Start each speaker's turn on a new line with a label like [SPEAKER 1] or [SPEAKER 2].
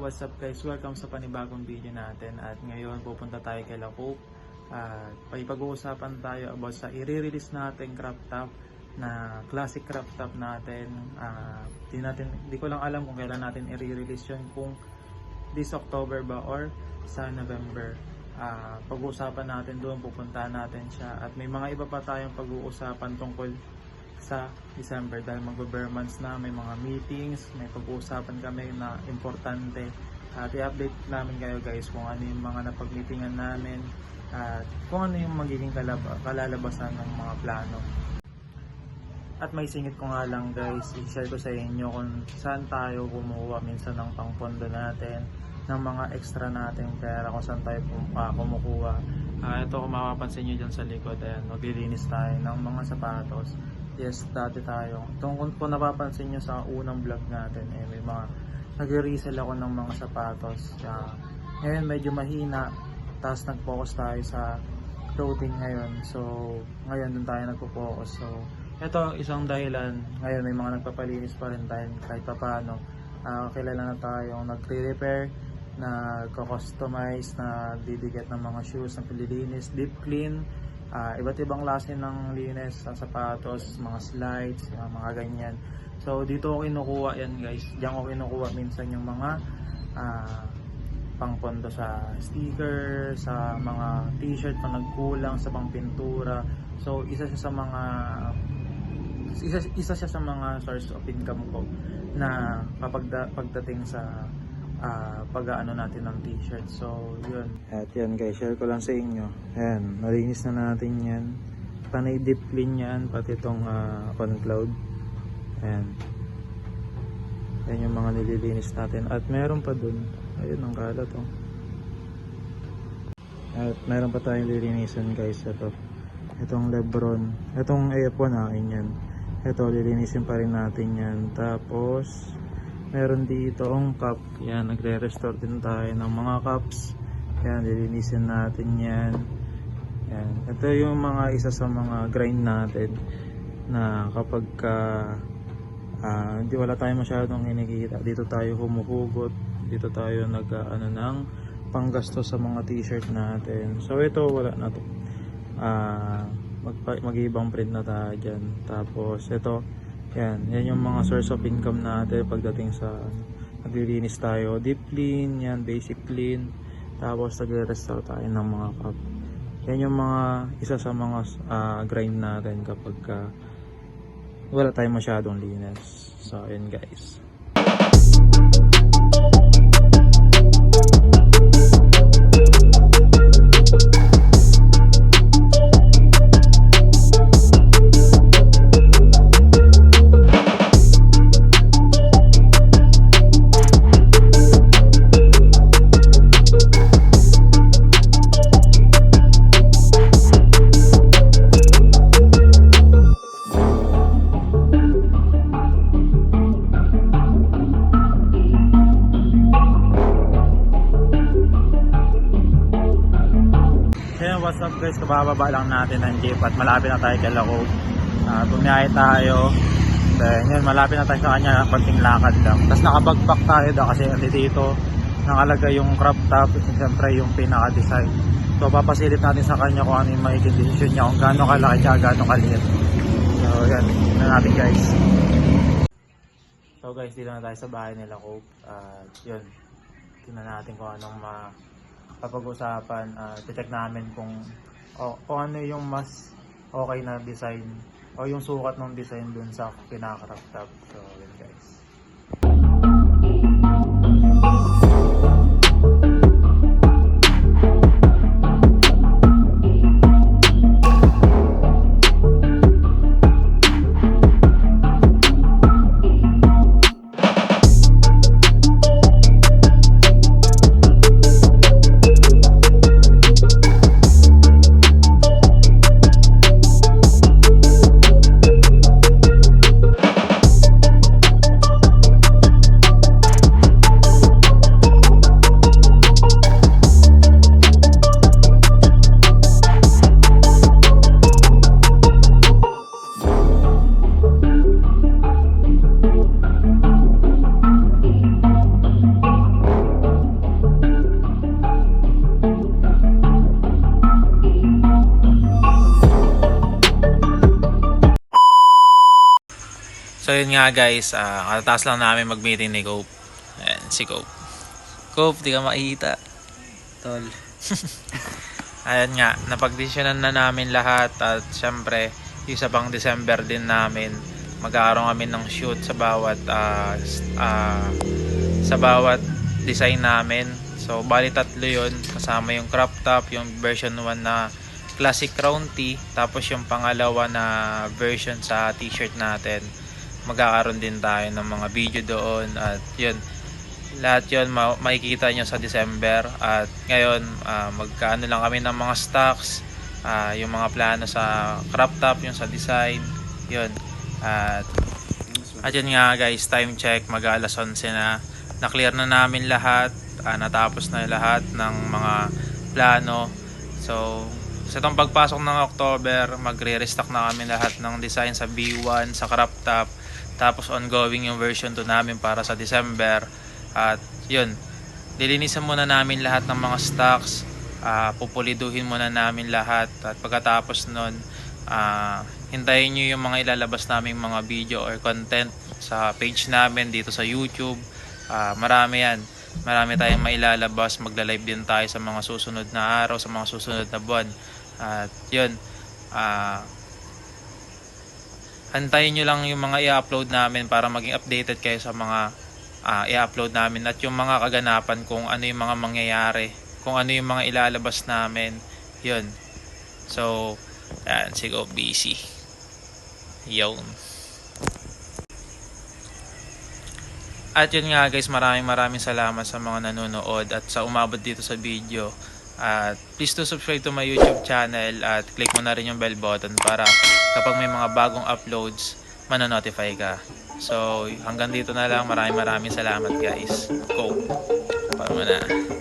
[SPEAKER 1] what's up guys? Welcome sa panibagong video natin. At ngayon pupunta tayo kay Lacoop at pag-uusapan tayo about sa i-release natin crop top na classic crop top natin. Di ko lang alam kung kailan natin i-release yun, kung this October ba or sa November. Pag-uusapan natin doon, pupuntahan natin siya, at may mga iba pa tayong pag-uusapan tungkol sa December dahil mag-bare months na, may mga meetings, may pag-uusapan kami na importante, at i-update namin kayo guys kung ano yung mga napag-meetingan namin at kung ano yung magiging kalalabasan ng mga plano. At may singit ko nga lang guys, i-share ko sa inyo kung saan tayo kumuha minsan ng pangpondo natin, ng mga extra nating pera, kung saan tayo kumukuha. Ito kung mapapansin nyo dyan sa likod, ayan, maglilinis tayo ng mga sapatos. Yes, dati tayo. Kung napapansin nyo sa unang vlog natin, may mga nag-resell ako ng mga sapatos. Ngayon medyo mahina, tapos nag-focus tayo sa clothing ngayon. So, ngayon dun tayo nagpo-focus. So, ito isang dahilan. Ngayon may mga nagpapalinis pa rin tayo kahit pa paano. Kilala na tayong nagre-repair, nagko-customize, na didikit ng mga shoes, naglilinis, deep clean, iba't ibang klase ng linis sa sapatos, mga slides, mga ganyan. So dito ako kinukuha yan guys. Diyan ako kinukuha minsan yung mga pangpondo sa sticker, sa mga t-shirt pa nagkulang, sa pangpintura. So isa siya sa mga source of income ko na pagdating sa pag-aano natin ng t-shirt. So yun, at yan guys, share ko lang sa inyo. Ayan, nalinis na natin yan, panay deep clean yan, pati itong on cloud. Ayan, yan yung mga nililinis natin, at meron pa dun, ayun ang kalat oh. At meron pa tayong lilinisan guys. Itong Lebron, itong AF1 akin yan. Ito, lilinisin pa rin natin yan. Tapos meron dito ang cup. Yan, nagre-restore din tayo ng mga cups. Yan, lilinisin natin yan. Yan. Ito yung mga isa sa mga grind natin na kapag hindi wala tayo masyadong kinikita, dito tayo humuhugot, dito tayo nag-ano ng panggasto sa mga t-shirt natin. So ito, wala na to. Mag-ibang print na tayo dyan. Tapos ito, yan yung mga source of income natin pagdating sa naglilinis tayo. Deep clean, yan, basic clean. Tapos nagre-restore tayo ng mga cup. Yan yung mga isa sa mga grind natin kapag wala tayong masyadong linis. So yan guys. What's up guys, kabababa lang natin ng jeep at malapit na tayo kay Lacoop. Bumiyahe tayo, then yun, malapit na tayo sa kanya, konting lakad lang. Tapos nakabagpak tayo kasi dito nakalagay yung crop top, siyempre yung pinaka-design. So papasilip natin sa kanya kung ano yung magiging decision niya, kung gaano kalaki siya, gaano kaliit. So yan, tignan natin guys. So guys, dito na tayo sa bahay ni Lacoop. Yun, tignan natin kung anong kapag-usapan. Check namin kung ano yung mas okay na design o yung sukat ng design dun sa pinaka-crop top. So yun guys. So yun nga guys, katataas lang namin mag-meeting ni Cope. Ayan, si Cope. Cope, di ka makikita.
[SPEAKER 2] Tol.
[SPEAKER 1] Ayan nga, napagdesisyonan na namin lahat at syempre, isa pang December din namin. Magkakaroon kami ng shoot sa bawat design namin. So, bali 3 yun. Kasama yung crop top, yung version 1 na classic crown tee, tapos yung pangalawa na version sa t-shirt natin. Magkakaroon din tayo ng mga video doon at yun. Lahat yun makikita nyo sa December at ngayon magkaano lang kami ng mga stocks, yung mga plano sa crop top, yung sa design, yun. At yun nga guys, time check, mag-alas 11 na. Na-clear na namin lahat, natapos na lahat ng mga plano. So sa itong pagpasok ng October, magre-restock na kami lahat ng design sa B1, sa crop top. Tapos ongoing yung version 2 namin para sa December. At yun, lilinisan muna namin lahat ng mga stocks, pupuliduhin muna namin lahat. At pagkatapos nun, hintayin nyo yung mga ilalabas naming mga video or content sa page namin dito sa YouTube. Marami yan, marami tayong mailalabas. Magla-live din tayo sa mga susunod na araw, sa mga susunod na buwan. At yun, antayin nyo lang yung mga i-upload namin para maging updated kayo sa mga i-upload namin at yung mga kaganapan, kung ano yung mga mangyayari, kung ano yung mga ilalabas namin, yun. So yan, sigo busy yun. At yun nga guys, maraming salamat sa mga nanonood at sa umabot dito sa video. At please do subscribe to my YouTube channel at click mo na rin yung bell button para kapag may mga bagong uploads, manonotify ka. So hanggang dito na lang, maraming salamat guys. Go! Para mo na.